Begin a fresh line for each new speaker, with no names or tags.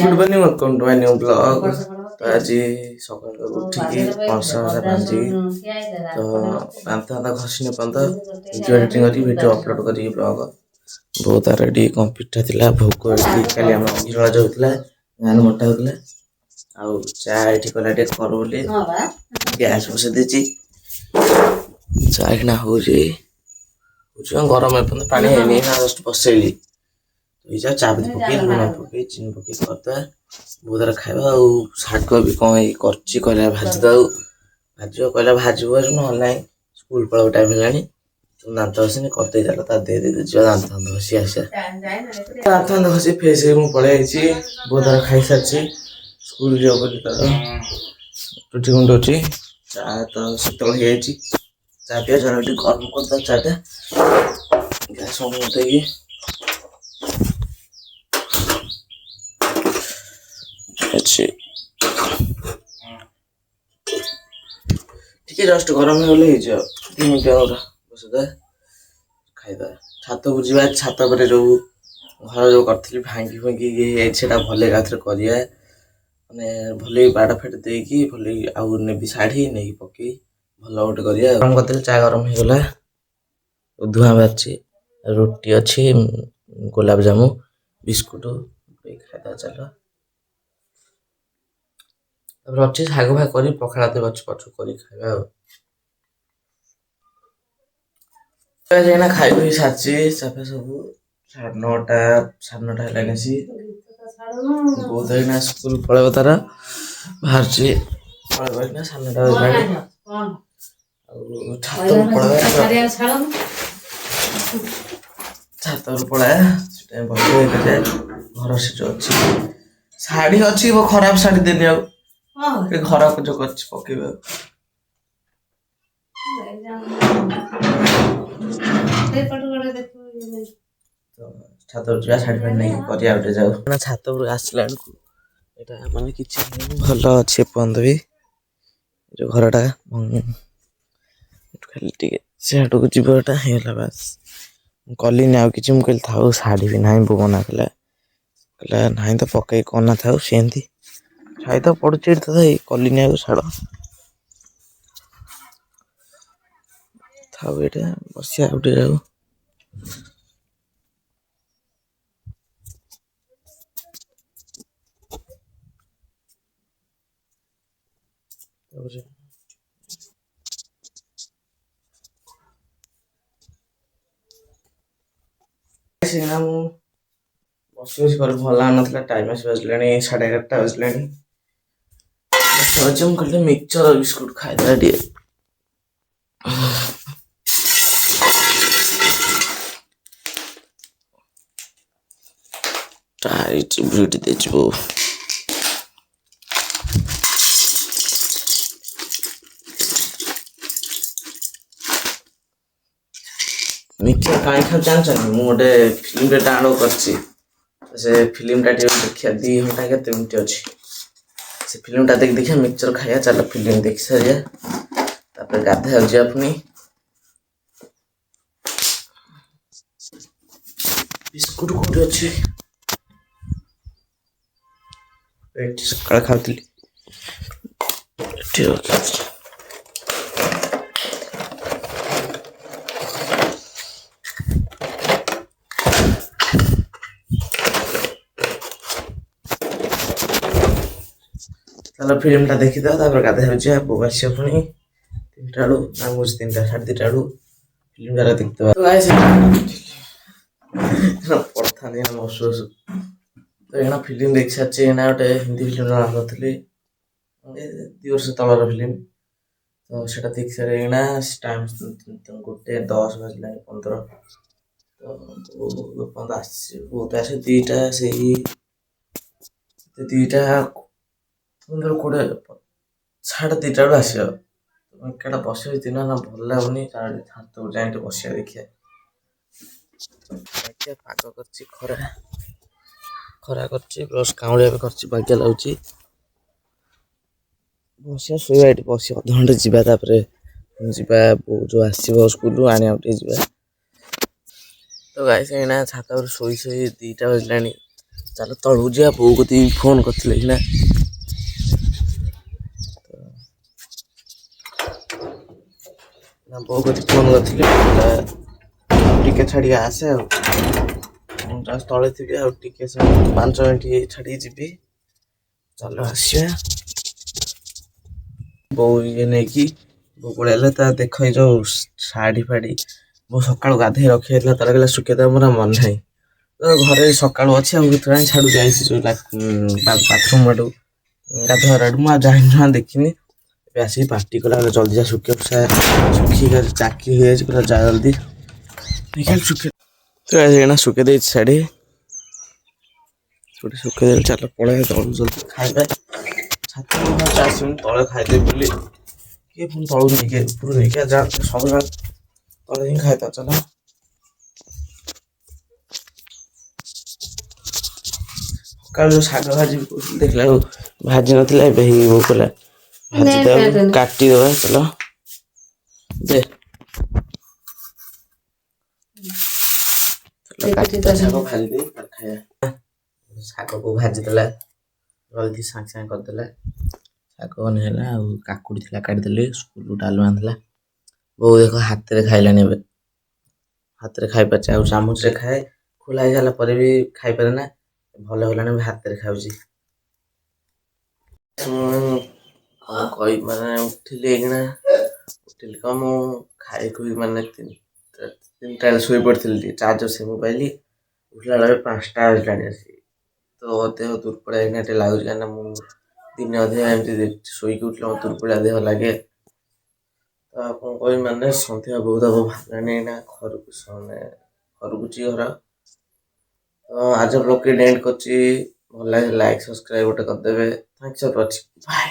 Good morning welcome to my new blog. तो आज सकाल उठिकी कंसा भाजी तो दांत घसी पर्यंत वीडियो एडिटिंग कर वीडियो अपलोड कर ब्लॉग बहुत रेडी कम्प्लीट था भोग खाली आम हिरला जो होता गान मोटा होता आउ चा ये कला टे कर बोली गैस बसई देती चा किना हो गरम एपर्यंत पानी है जस्ट बसैली तो चाबी पकई लुण पकई चीनी पकई करदे बहुत सारा खावा शाग भी कौन कर भाजी भाज कहला भाजब ना स्कूल पढ़ा टाइम है तुम दांत घसी करदे चल दे दांत दांत घसी आसा दांत दांत घसी फेस पलि बहुत सारा खाई सारी स्कूल जो तार टुटी गुंड अच्छी चा तो शीतल हो चा पिया चल गरम करदा चाटा गैस ऑन होते ठीक जस्ट गरम हो गले 2 मिनट बसदे खाईदे छात को जा छात पर जो घर जो करी भांगी भांगी ये भले करिए मैंने भले बाड़ फेट देकी भले आउ नेबी शाढ़ी नहीं पकई भल गोटे करिए गरम करते चा गरम हो गला धुआं बाहर रोटी अच्छी गुलाब जामु बिस्कुट खाईदा चल अच्छे शाग भाग कर पखाड़ा दे पछु कर खाइबा खाई सारी साफे सब 9:30 है बहुत स्कूल पलैब तार बाहर पलैब 9:30 छात पलाए घर से अच्छी शाढ़ी अच्छी वो खराब शाढ़ी देनी घर जो पकेबा छात शाढ़ी फाड़ी नहीं कर जाऊ छात आसला माने कि भल अच्छे पर्यंत भी जो घरटा खाली सियाड़ को जीवटा है बास कल कि मुझे था शाढ़ी भी ना बो मना कला ना तो पकई कना था सेमती खाई तो पड़ुचे कलिनी छाड़ था बसिया उठे जाऊ बस बस कर भल ना टाइम बजला 11:30 बजला कहते मिक्सचर बिस्कुट खाईदा टे टाइट ब्यूटी देखो मिक्सचर कहीं खाऊ जान गोटे फिल्म डाउनलोड कर फिल्म टा देखिए 2 घंटा के मिनट अच्छी से फिल्म टा देखिए मिक्सचर खाया चल फिल्म देख सारे गाधा जा पुणी बिस्कुट कौटे अच्छी सका खाऊली चलो फिल्म टा देखी गाधा बो आस पुणी 3टा बेलू ना मुझे 3टा 2:30 फिल्म टा देखते पढ़ा बस बस तो फिल्म देख सारी गोटे हिंदी फिल्म करी 2 वर्ष तलर फिल्म तो से देख सारे टाइम 1:10 बजला 15 तो बहुत आस 2टा से 2टा 15 20 2:30 बेलू आस बस दिन ना भल लगुनि हाथ को जाए बसिया देखिए पाग कर खरा खरा कर प्लस काउलिया कर बागिया लगुच बसिया शोवा बस अध घंटे जापर जो आसो स्कूल आने जा तो गाइस छात शोई 2टा बजला ଚାଲ ତଳକୁ ଯିବା। ବୋଉ କତିକି ଫୋନ୍ କରିଥିଲେ କି ନା ବୋଉ କତିକି ଫୋନ୍ କରିଥିଲି ଟିକେ ଛାଡ଼ିକି ଆସେ ଆଉ ମୁଁ ଜଷ୍ଟ ତଳେ ଥିବି ଆଉ ଟିକେ 5 ମିନିଟ୍ ଛାଡ଼ିକି ଯିବି। ଚାଲ ଆସିବା। ବୋଉ ଇଏ ନେଇକି ବୋଉ ପଳେଇଲେ ତା ଦେଖ ଏଇ ଯୋଉ ଶାଢ଼ୀ ଫାଢ଼ୀ ବୋଉ ସକାଳୁ ଗାଧୋଇ ରଖିଯାଇଥିଲା ତାର କହିଲା ଶୁଖେଇଦେବା ମୋର ମନେ ନାହିଁ। ଘରେ ସକାଳୁ ଅଛି ଆଉ କେତେବେଳେ ଛାଡୁ ଯାଇଛି ଯୋଉ ବାଥରୁମ୍ ଆଡୁ ଗାଧୁଆର ଆଡୁ ମୁଁ ଆଉ ଯାଇନି ଦେଖିନି। ଏବେ ଆସିକି ପାଟି କଲା ଜଲ୍ଦି ଯା ଶୁଖେଇବୁ ଶୁଖିକି ଚାକି ହେଇଯାଇଛି ପୁରା ଯା ଜଲ୍ଦି ଶୁଖେଇ ଦେଇଛି ଶାଢ଼ୀ ଶୁଖେଇ ଦେଲି। ଚାଲ ପଳେଇବା ତଳକୁ ଜଲ୍ଦି ଖାଇବା। ଛାତ ଆସିବୁନି ତଳେ ଖାଇଦେବି ବୋଲି କିଏ ପୁଣି ତଳକୁ ନେଇକି ଉପରୁ ନେଇକି ଯା ସବୁବେଳେ ତଳେ ହିଁ ଖାଇଦବା। ଚାଲ ସକାଳୁ ଯୋଉ ଶାଗ ଭାଜିବି ଦେଖିଲା ବେଳକୁ ଭାଜି ନଥିଲା ଏବେ ହେଇ ବୋଉ କହିଲା ଭାଜିଦବା କାଟିଦବା। ଚାଲ ଦେ ଶାଗ ଭାଜିଦେଇ ଖାଇବା। ଶାଗକୁ ଭାଜିଦେଲା ଜଲ୍ଦି ସାଙ୍ଗେ ସାଙ୍ଗେ କରିଦେଲା। ଶାଗ ହେଲା ଆଉ କାକୁଡ଼ି ଥିଲା କାଟିଦେଲି। ସ୍କୁଲରୁ ଡାଲମା ଥିଲା। ବୋଉ ଦେଖ ହାତରେ ଖାଇଲାଣି ଏବେ ହାତରେ ଖାଇପାରୁଛି। ଆଉ ଚାମଚରେ ଖାଏ ଖୋଲା ହେଇଗଲା ପରେ ବି ଖାଇପାରେ ନା। ଭଲ ହେଲାଣି ବି ହାତରେ ଖାଉଛି। ମାନେ ଉଠିଲି ଏଇକିନା ଉଠିଲି କଣ ମୁଁ ଖାଇକି ମାନେ 3ଟା ବେଳେ ଶୋଇପଡ଼ିଥିଲି ଟିକେ ଚାର୍ଜ ବସେଇ ମୋବାଇଲ ଉଠିଲା ବେଳେ 5ଟା ବାଜିଲାଣି ଆସିକି। ତ ଦେହ ଦୁର୍ବଳିଆ ଏଇନା ଟିକେ ଲାଗୁଛି କାହିଁକିନା ମୁଁ ଦିନେ ଅଧିକା ଏମିତି ଶୋଇକି ଉଠିଲେ ମତେ ଦୁର୍ବଳିଆ ଦେହ ଲାଗେ। ତ ଆଉ କଣ କହିବି ମାନେ ସନ୍ଧ୍ୟା ବହୁତ ହବ ବାହାରିଲାଣି ଏଇନା ଘରକୁ ଘରକୁଛି ଘର। ତ ଆଜି ବ୍ଲଗ୍ ଏଣ୍ଡ କରୁଛି। ଭଲ ଲାଗେ ଲାଇକ୍ ସବସ୍କ୍ରାଇବ୍ ଗୋଟେ କରିଦେବେ। ଥ୍ୟାଙ୍କସ୍ ଫର ୱାଚିଂ। ବାଏ।